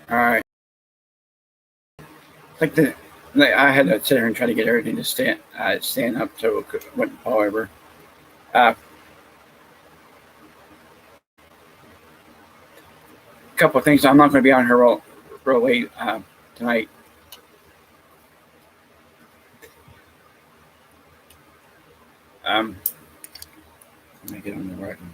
All right. I had to sit here and try to get everything to stand up so it wouldn't fall over. A couple of things. I'm not going to be on here real late tonight. Let me get on the right one.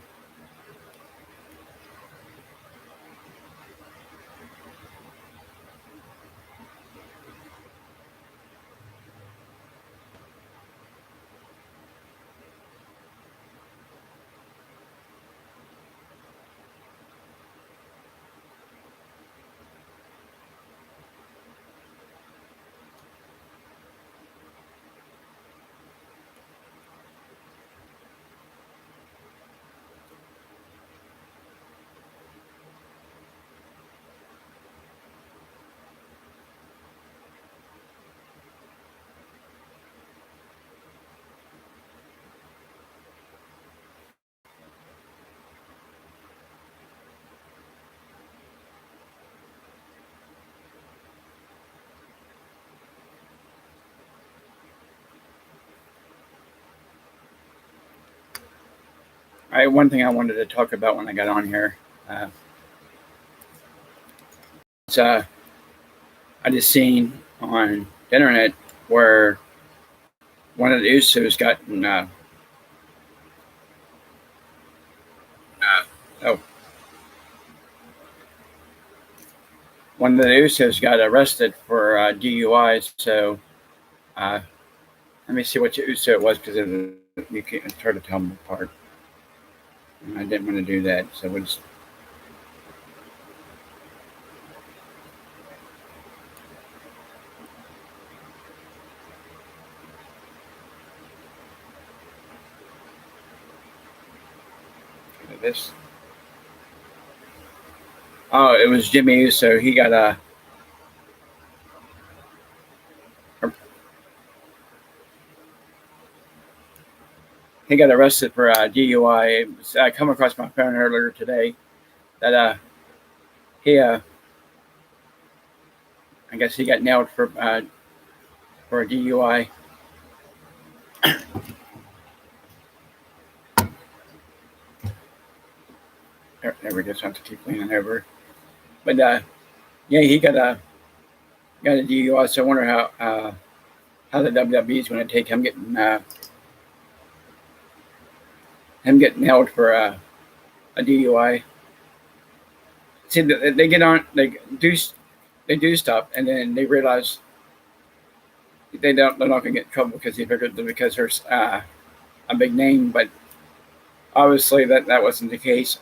All right. One thing I wanted to talk about when I got on here. It's, I just seen on the internet where one of the Usos gotten oh, one of the Usos got arrested for DUI. So let me see which Uso it was because you can't try to tell them apart. And I didn't want to do that, so we'll just. This. Oh, it was Jimmy Uso. He got arrested for DUI. It was, I come across my phone earlier today that he I guess he got nailed for a DUI. There we go. So I have to keep leaning over. But yeah, he got a DUI. So I wonder how the WWE is going to take him getting nailed for a DUI. See, they get on, they do stuff, and then they realize they're not going to get in trouble because there's a big name, but obviously that wasn't the case.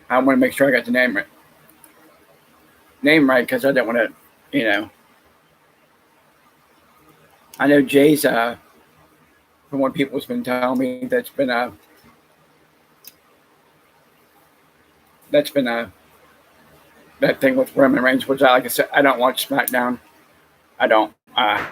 I want to make sure I got the name right because I don't want to, I know Jay's from what people's been telling me that's been that thing with Roman Reigns, which like I said, I don't watch SmackDown. I don't. I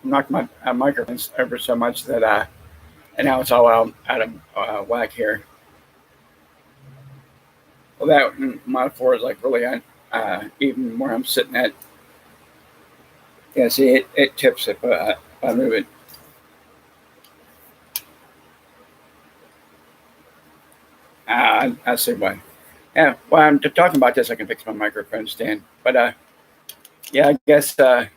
knocked my microphones over so much that and now it's all out of whack here. Well, that my floor is like really even where I'm sitting at. Yeah, see, it tips if I move it. I see why. Yeah, while I'm talking about this, I can fix my microphone stand. But yeah, I guess there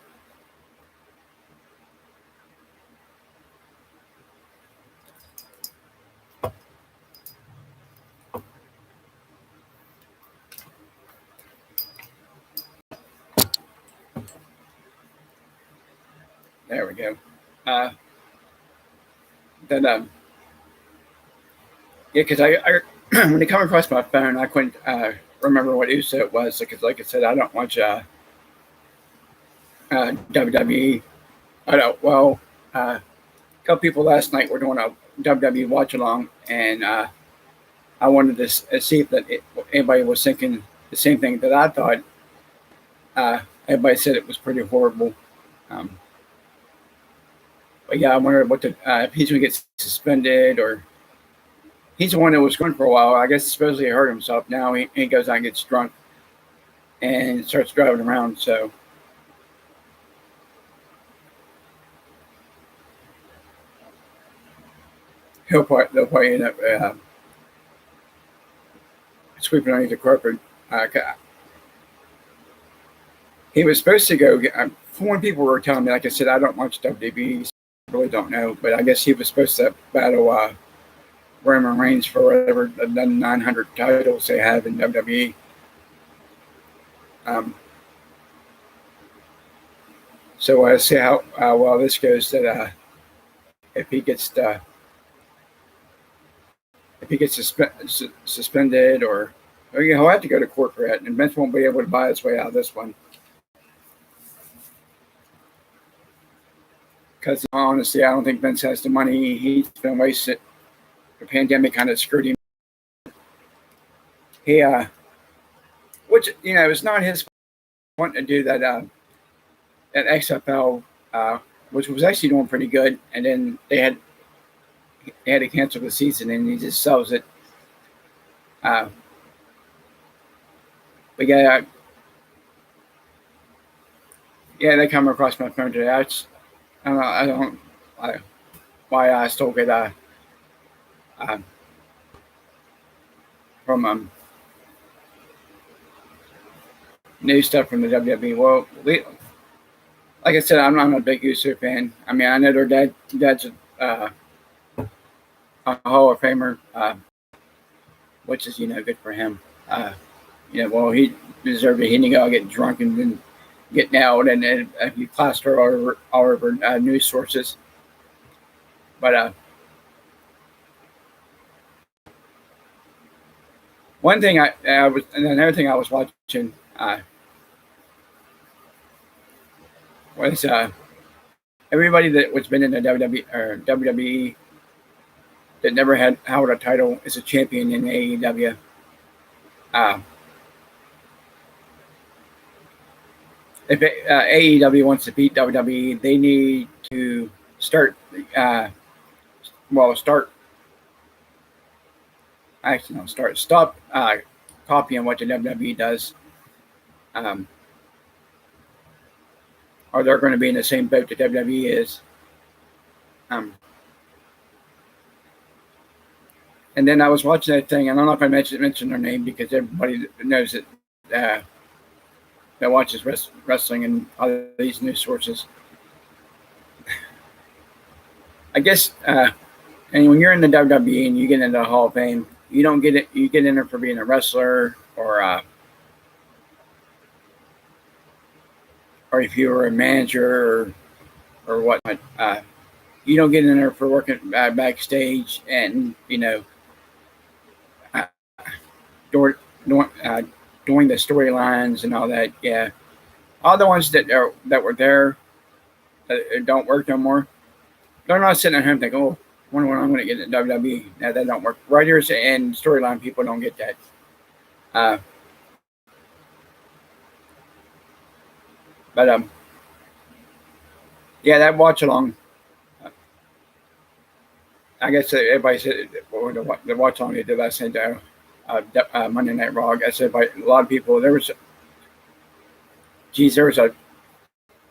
we go. Then yeah, because I when it come across my phone, I couldn't remember what Uso it was because, like I said, I don't watch WWE. I don't. Well, a couple people last night were doing a WWE watch along, and I wanted to see if anybody was thinking the same thing that I thought. Everybody said it was pretty horrible. Um, but yeah, I wonder what if he's going to get suspended, or he's the one that was going for a while. I guess supposedly he hurt himself. Now he goes out and gets drunk and starts driving around. So they'll probably end up sweeping underneath the carpet. He was supposed to go. Foreign people were telling me, like I said, I don't watch WWE, so I really don't know. But I guess he was supposed to battle Roman Reigns for whatever the 900 titles they have in WWE. So we'll see how well this goes. That if he gets suspended, or he'll have to go to court for that, and Vince won't be able to buy his way out of this one. Because honestly, I don't think Vince has the money. He's been wasted. The pandemic kind of screwed him. He, which it's not his fault wanting to do that. That XFL, which was actually doing pretty good, and then they had to cancel the season, and he just sells it. But yeah, they come across my phone today. I don't know why I still get from new stuff from the WWE. Well, like I said, I'm not a big Uso fan. I mean, I know their dad's a Hall of Famer, which is good for him. Well, he deserved it. He didn't go get drunk and then get nailed, and he plastered all over news sources. But one thing another thing I was watching was everybody that was been in the WWE that never held a title is a champion in AEW. If AEW wants to beat WWE, they need to stop copying what the WWE does, or they're going to be in the same boat that WWE is. And then I was watching that thing. I don't know if I mentioned their name because everybody knows it. That watches wrestling and all these news sources. I guess, and when you're in the WWE and you get into the Hall of Fame, you don't get it. You get in there for being a wrestler, or if you were a manager or whatnot. You don't get in there for working backstage and during the storylines and all that. Yeah, all the ones that were there don't work no more. They're not sitting at home thinking, "Oh, I wonder when I'm going to get in WWE." No, that don't work. Writers and storyline people don't get that. But yeah, that watch along. I guess everybody said the watch along they did last night. Monday Night Raw. I said by a lot of people. There was a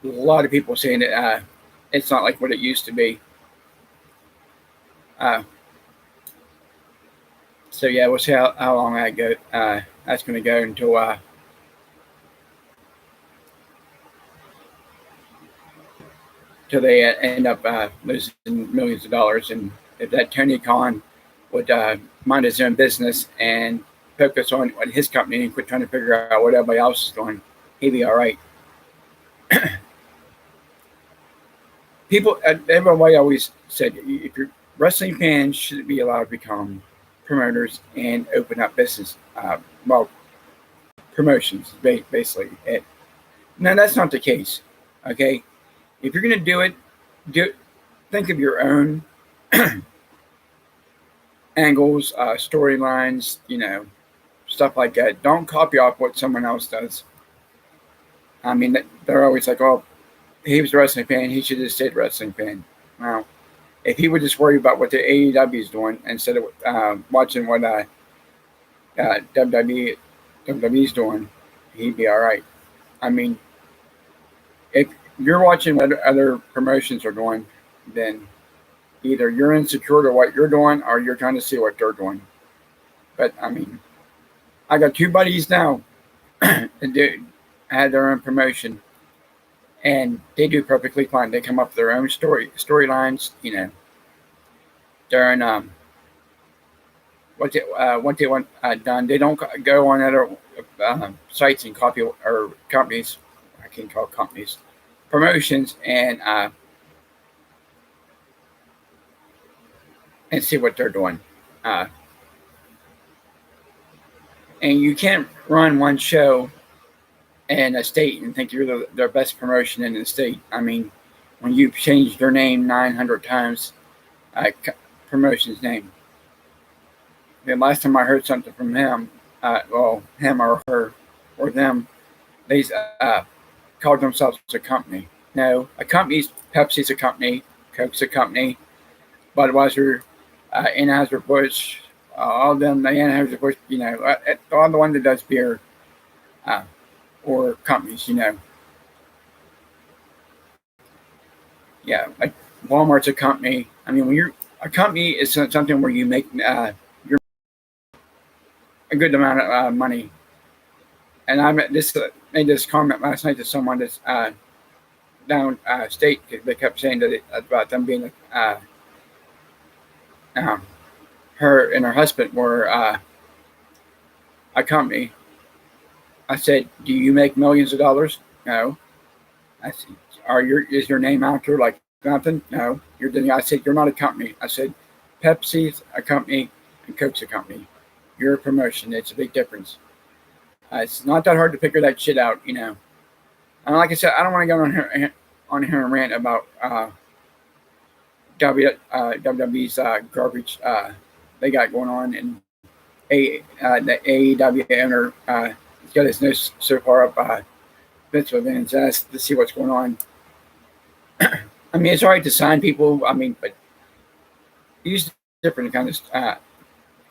lot of people saying that it's not like what it used to be. So yeah, we'll see how long that go. That's going to go until they end up losing millions of dollars. And if that Tony Khan would mind his own business and focus on his company and quit trying to figure out what everybody else is doing, he'd be all right. People, everybody always said, if you're wrestling fans should be allowed to become promoters and open up business, promotions, basically. Now, that's not the case, okay? If you're going to do it, think of your own angles, storylines, stuff like that. Don't copy off what someone else does. I mean, they're always like, "Oh, he was a wrestling fan. He should have stayed a wrestling fan." Well, if he would just worry about what the AEW is doing instead of watching what WWE's doing, he'd be all right. I mean, if you're watching what other promotions are doing, then either you're insecure to what you're doing or you're trying to see what they're doing. But I mean, I got two buddies now that had their own promotion, and they do perfectly fine. They come up with their own storylines, during what they want done. They don't go on other sites and copy or companies. I can't call companies promotions and see what they're doing. Uh, and you can't run one show in a state and think you're the best promotion in the state. I mean, when you've changed your name 900 times, promotion's name. The last time I heard something from him, him or her or them, they called themselves a company. No, a company's Pepsi's a company, Coke's a company, Budweiser, Anheuser-Busch, all of them, the Anheuser-Busch, all the one that does beer or companies, Yeah, like Walmart's a company. I mean, when you're a company is something where you make your a good amount of money. And I made this comment last night to someone that's down state. They kept saying that about them being her and her husband were a company. I said, "Do you make millions of dollars?" No. I said, is your name out there like nothing? No. I said, "You're not a company." I said, "Pepsi's a company and Coke's a company. You're a promotion. It's a big difference." It's not that hard to figure that shit out, And like I said, I don't want to go on here and rant about WWE's garbage they got going on, and the AEW owner he's got his nose so far up Vince McMahon's ass to see what's going on. I mean, it's all right to sign people. I mean, but use different kind of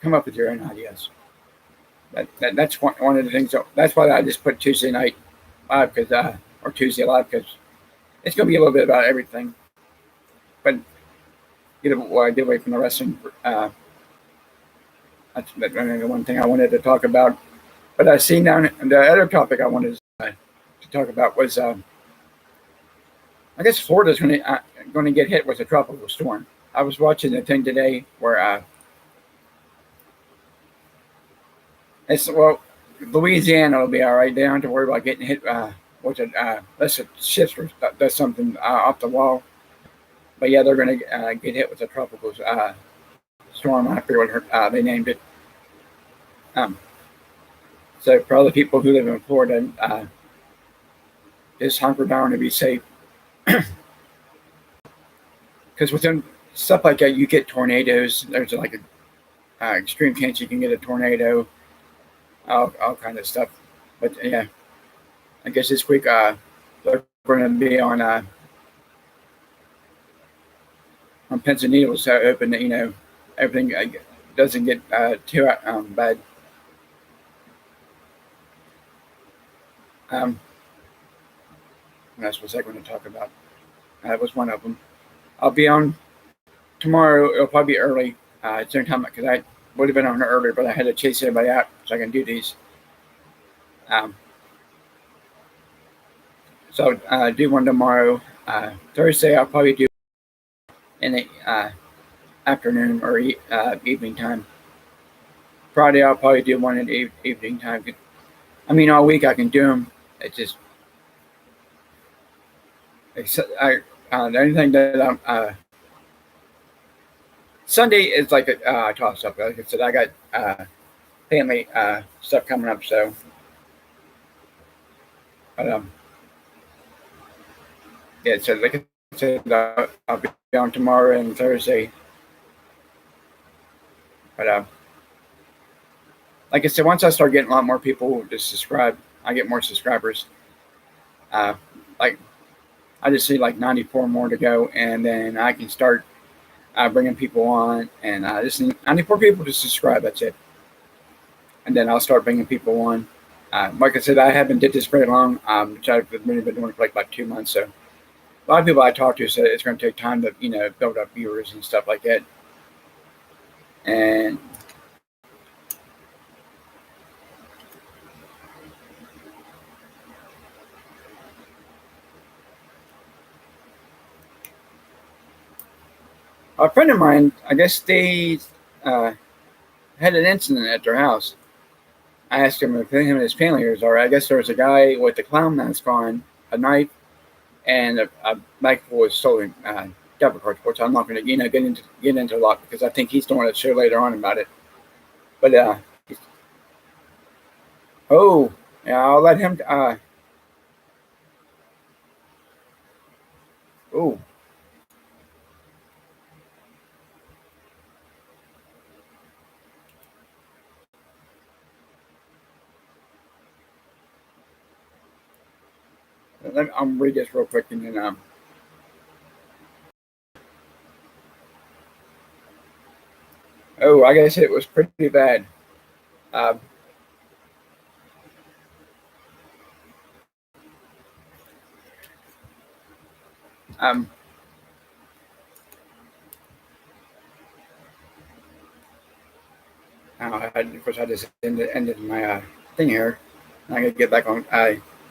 come up with your own ideas. That's one of the things. That's why I just put Tuesday night live or Tuesday live because it's going to be a little bit about everything. But get away from the wrestling. That's the one thing I wanted to talk about. But I seen down the other topic I wanted to talk about was I guess Florida's going to get hit with a tropical storm. I was watching the thing today where Louisiana will be all right. They don't have to worry about getting hit unless it shifts or does something off the wall. But yeah, they're going to get hit with a tropical storm. I forget what they named it. So for all the people who live in Florida, just hunker down to be safe. Because within stuff like that, you get tornadoes. There's like an extreme chance you can get a tornado, all kind of stuff. But yeah, I guess this week they're going to be on pins and needles, so hoping that everything doesn't get too bad. What else was I going to talk about? That was one of them. I'll be on tomorrow. It'll probably be early. Same time because I would have been on earlier, but I had to chase everybody out so I can do these. So do one tomorrow. Thursday I'll probably do in the afternoon or evening time. Friday I'll probably do one in the evening time. I mean, all week I can do them. It's just the only thing that I'm Sunday is like a toss up. Like I said, I got family stuff coming up, so. But yeah, so like I said, I'll be on tomorrow and Thursday. But like I said, once I start getting a lot more people to subscribe, I get more subscribers. Like I just see like 94 more to go, and then I can start bringing people on, and I just need 94 people to subscribe. That's it, and then I'll start bringing people on. Like I said, I haven't did this very long. Which I've really been doing for like about 2 months. So a lot of people I talk to said it's going to take time to build up viewers and stuff like that. And a friend of mine, I guess they uh, had an incident at their house. I asked him if him and his family was all right. I guess there was a guy with a clown mask on, a knife, and a bag full of stolen debit cards, which I'm not going to get into a lot because I think he's doing a show later on about it. But oh yeah, I'll let him. Oh, I'm read this real quick and then oh, I guess it was pretty bad. Uh, um, of course, I just ended my thing here. I gotta get back on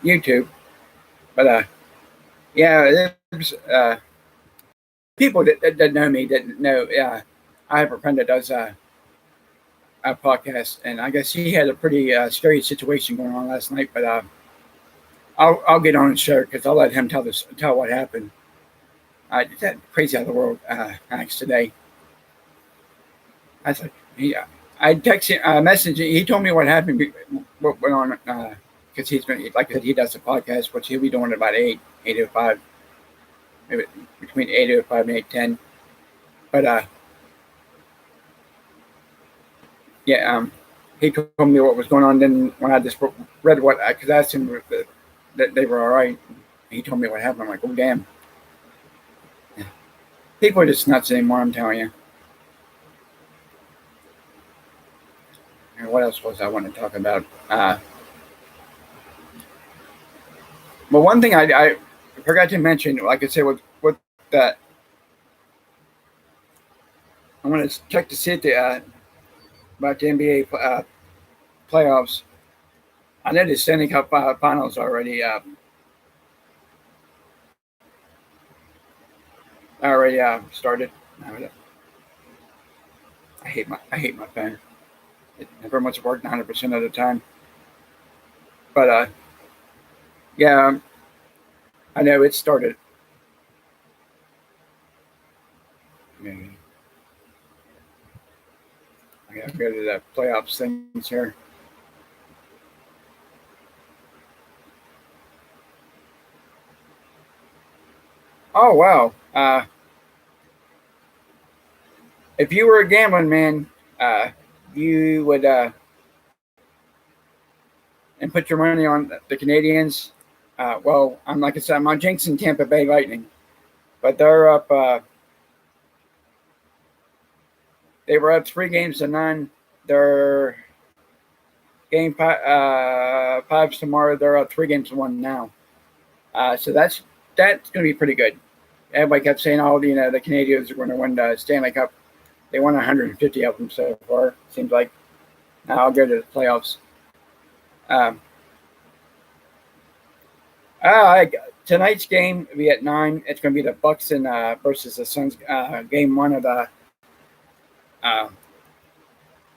YouTube, but yeah, there's people that know me that know. I have a friend that does a podcast, and I guess he had a pretty scary situation going on last night. But I'll get on and share because I'll let him tell what happened. That crazy out of the world acts today. I was like, yeah. I texted, messaged. He told me what happened, what went on, because he's been like I said, he does a podcast, which he'll be doing at about 8:05, maybe between 8:05 and 8:10. But yeah, he told me what was going on. Then when I just read what, because I asked him that they were all right, he told me what happened. I'm like, oh damn, people are just nuts anymore. I'm telling you. And what else was I want to talk about? But one thing I forgot to mention, like I said, with that, I want to check to see if about the NBA playoffs. I know the Stanley Cup finals already started. I hate my phone. It never much worked 100% of the time. But yeah, I know it started. Maybe I gotta go to the playoffs things here. Oh wow! If you were a gambling man, you would and put your money on the Canadians. Well, I'm like I said, I'm on jinxing Tampa Bay Lightning, but they're up. They were up 3 games to none. They're five's tomorrow. They're up 3 games to one now. So that's going to be pretty good. Everybody kept saying, "Oh, the Canadians are going to win the Stanley Cup." They won 150 of them so far. Seems like. Now I'll go to the playoffs. Um, uh, Tonight's game will be at 9. It's going to be the Bucks and versus the Suns. Game one of the uh,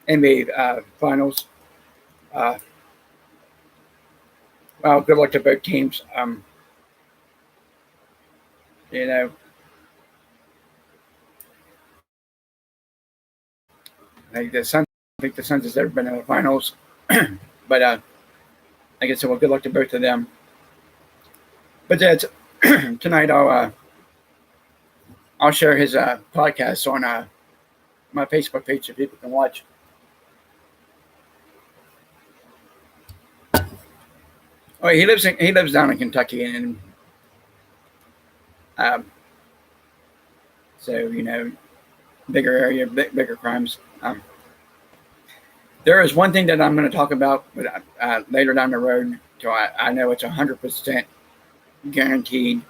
NBA finals. Uh, well, good luck to both teams. You know, I think the Suns has ever been in the finals, but like I said, well, good luck to both of them. But that's tonight. I'll share his podcast on my Facebook page so people can watch. Well, he lives down in Kentucky, and um, so bigger area, bigger crimes. There is one thing that I'm going to talk about, but later down the road, so I know it's 100% guaranteed,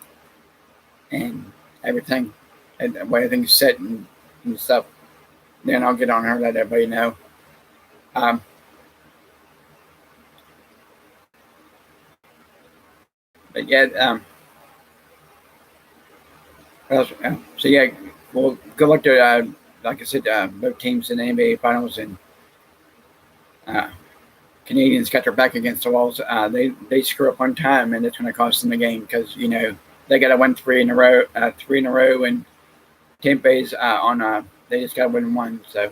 and everything, and the way everything's set and stuff. Then I'll get on her, let everybody know. Um, but yeah, so yeah, well, good luck to like I said, both teams in the NBA Finals, and uh, Canadians got their back against the walls. They screw up one time, and it's going to cost them the game because they got to win three in a row, and Tampa's on. They just got to win one. So,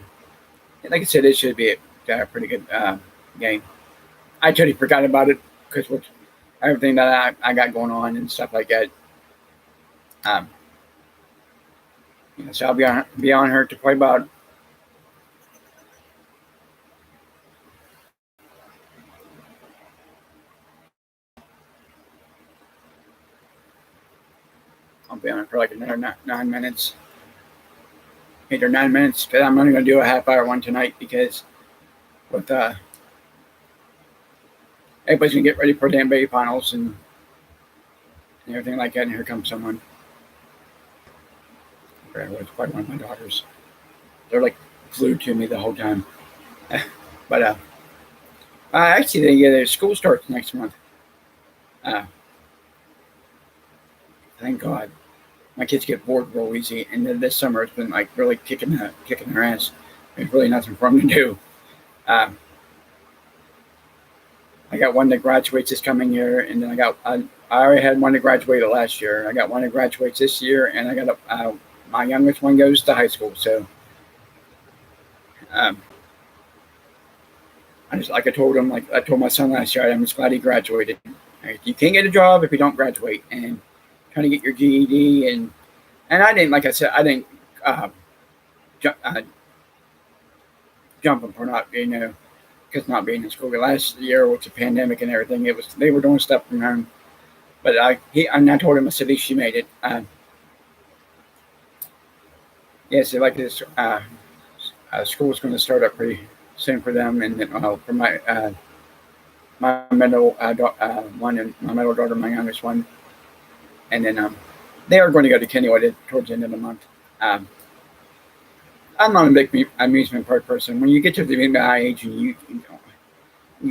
like I said, it should be a pretty good game. I totally forgot about it because with everything that I got going on and stuff like that. Um, so I'll be on her to play about. I'll be on it for like another 9 minutes, 8 or 9 minutes. Because I'm only going to do a half-hour one tonight because with everybody's going to get ready for the NBA Finals and everything like that. And here comes someone. It's probably one of my daughters. They're like glued to me the whole time. But actually, their school starts next month. Thank God. My kids get bored real easy, and then this summer it's been like really kicking their ass. There's really nothing for them to do. I got one that graduates this coming year, and then I already had one that graduated last year. I got one that graduates this year, and I got my youngest one goes to high school. So, I told him, like I told my son last year, I'm just glad he graduated. You can't get a job if you don't graduate, and trying to get your GED and I didn't, like I said, I didn't jump him for not because not being in school. Last year with the pandemic and everything, they were doing stuff from home. But I told him, I said, at least she made it. So like this, school's going to start up pretty soon for them, and then for my middle one and my middle daughter, my youngest one, and then they are going to go to Kennywood towards the end of the month. I'm not a big amusement park person. When you get to my age and you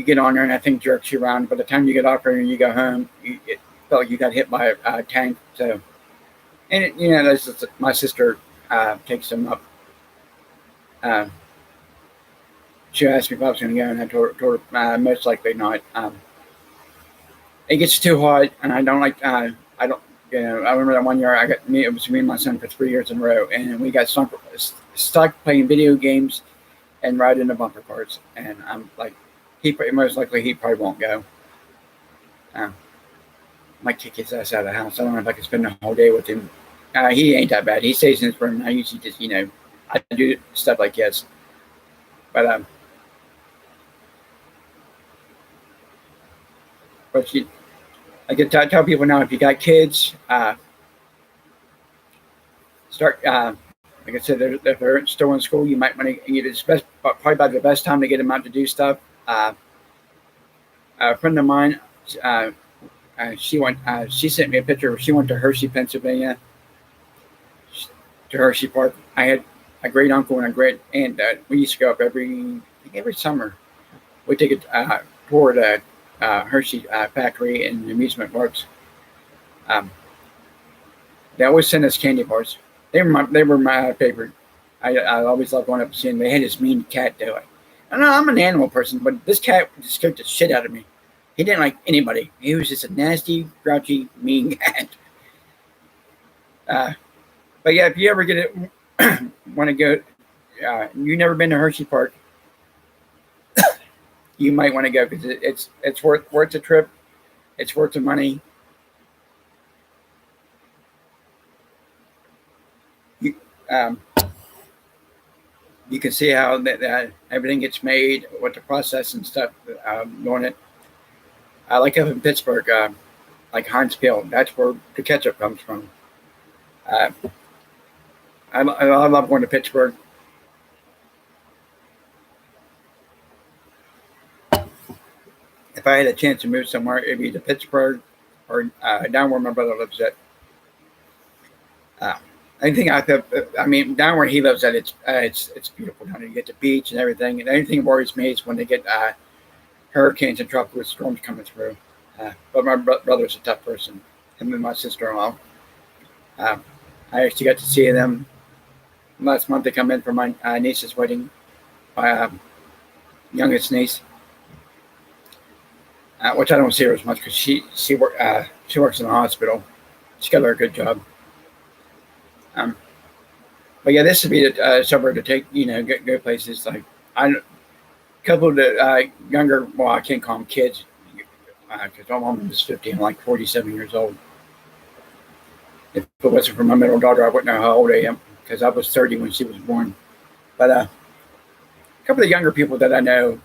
get on there, and I think jerks you around. By the time you get off there and you go home, it felt like you got hit by a tank. So, and that's just, my sister takes them up. She asked me if I was going to go, and I told her most likely not. It gets too hot, and I don't like. I don't. I remember that one year it was me and my son for 3 years in a row, and we got stuck playing video games and riding the bumper cars. And I'm like, most likely he probably won't go. Might kick his ass out of the house. I don't know if I can spend the whole day with him. He ain't that bad. He stays in his room. I usually just, I do stuff like this. But I can tell people now, if you got kids, start. Like I said, if they're still in school, you might want to. It's probably about the best time to get them out to do stuff. A friend of mine, she sent me a picture. She went to Hershey, Pennsylvania, to Hershey Park. I had a great uncle and a great aunt that we used to go up every summer. We take a tour of the Hershey factory and amusement parks. They always send us candy bars. They were my favorite. I always loved going up and seeing them. They had this mean cat do it. I know I'm an animal person, but this cat just scared the shit out of me. He didn't like anybody. He was just a nasty, grouchy, mean cat. But yeah, if you ever get it, want to go, you've never been to Hershey Park, you might want to go because it's worth the trip. It's worth the money. You can see how that everything gets made, what the process and stuff going it. Like up in Pittsburgh, like Heinz Peel. That's where the ketchup comes from. Uh, I love going to Pittsburgh. If I had a chance to move somewhere, it'd be to Pittsburgh or down where my brother lives at. Uh, anything I mean, down where he lives at, it's beautiful down there. You get the beach and everything. And anything that worries me is when they get hurricanes and tropical storms coming through. But my brother's a tough person. Him and my sister-in-law. Uh, I actually got to see them last month. They come in for my niece's wedding, my youngest niece, which I don't see her as much because she works in the hospital. She's got her a good job. Um, but yeah, this would be the suburb to take. Go places like I couple of the younger. Well, I can't call them kids because my mom is 50. I'm like 47 years old. If it wasn't for my middle daughter, I wouldn't know how old I am because I was 30 when she was born. But a couple of younger people that I know,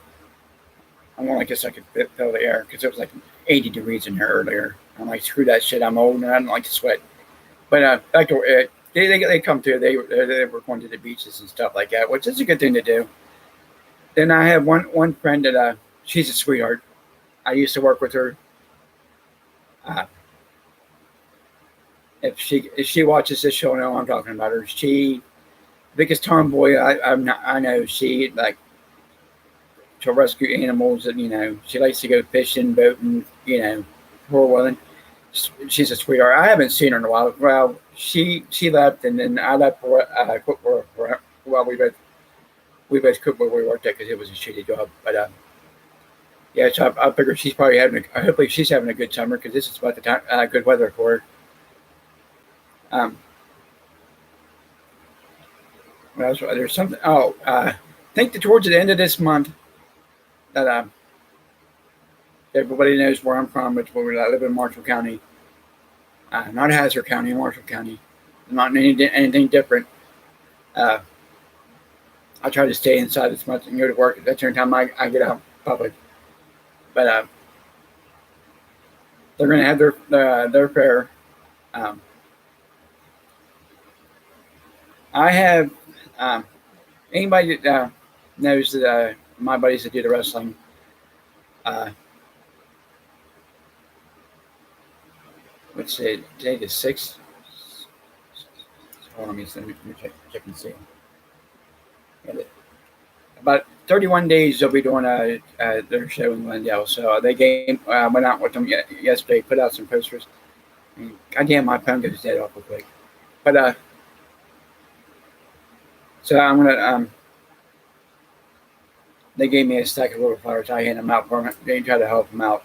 I guess I could feel the air because it was like 80 degrees in here earlier. I'm like, screw that shit. I'm old and I don't like to sweat. But back to they come through. They were going to the beaches and stuff like that, which is a good thing to do. Then I have one friend that she's a sweetheart. I used to work with her. Uh, if she watches this, she'll know I'm talking about her. She biggest tomboy I know. She like to rescue animals, and she likes to go fishing, boating, four wheeling. She's a sweetheart. I haven't seen her in a while. Well, she left, and then I left for well, we both quit where we worked at because it was a shitty job. But yeah, so I figure she's probably hopefully she's having a good summer because this is about the time good weather for her. What else? There's something. Oh, I think that towards the end of this month that everybody knows where I'm from, which where I live in Marshall County, not Hazard County, Marshall County. Not anything different. I try to stay inside as much and go to work. That's the only time I get out public. But they're going to have their fair. I have anybody that knows that my buddies that do the wrestling. Let's say today the 6th. Hold on, let me check and see. About 31 days they'll be doing their show in Glendale. So they went out with them yesterday, put out some posters. Goddamn, my phone goes dead awful quick. But so I'm gonna they gave me a stack of little flowers. I hand them out for them. They try to help them out.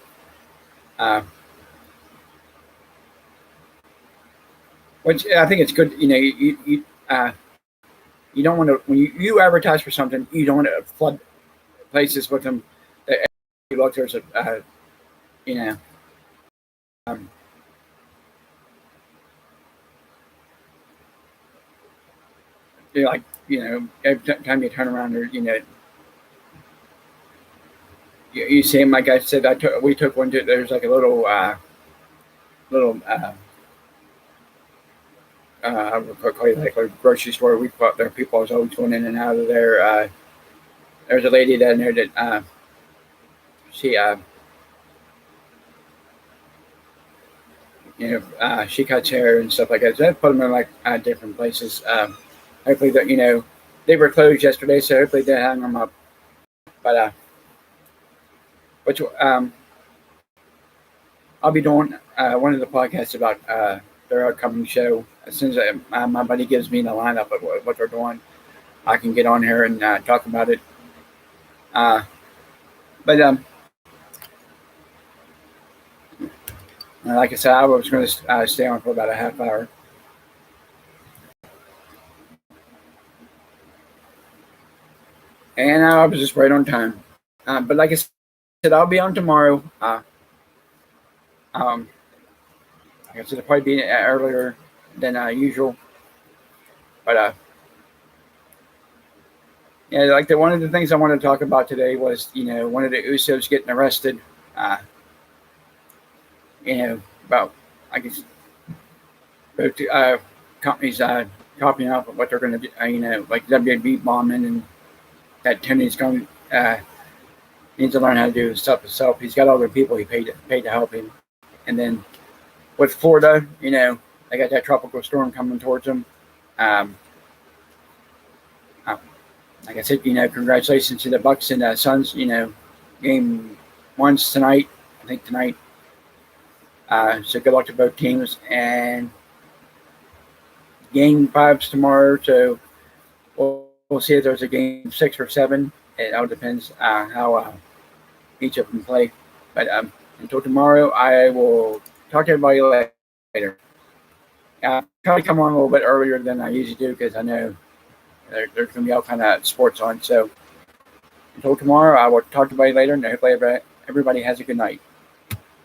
Which I think it's good. You don't want to when you advertise for something. You don't want to flood places with them. That look, there's a you know. You're like every time you turn around, or you see him. Like I said, we took one to. There's like a little I would call it like a grocery store. We thought there were people was always going in and out of there. There's a lady down there that she she cuts hair and stuff like that. So I put them in like different places. Hopefully that they were closed yesterday, so hopefully they hang them up. But which I'll be doing one of the podcasts about their upcoming show. As soon as my buddy gives me the lineup of what they're doing, I can get on here and talk about it. But like I said, I was going to stay on for about a half hour. And I was just right on time. But like I said, I'll be on tomorrow. Like I said, it'll probably be earlier than usual. But yeah, like one of the things I wanted to talk about today was, one of the Usos getting arrested. about, I guess, both companies copying off of what they're going to do, like WB bombing, and that Tony's going needs to learn how to do stuff himself. He's got other people he paid to help him. And then with Florida, they got that tropical storm coming towards them. Um, like I said, congratulations to the Bucks and Suns. Game one's tonight. I think tonight. So good luck to both teams. And game five's tomorrow. So we'll see if there's a game 6 or 7. It all depends how each of them play. But until tomorrow, I will talk to everybody later. Try to come on a little bit earlier than I usually do because I know there's going to be all kind of sports on. So until tomorrow, I will talk to everybody later, and hopefully everybody has a good night.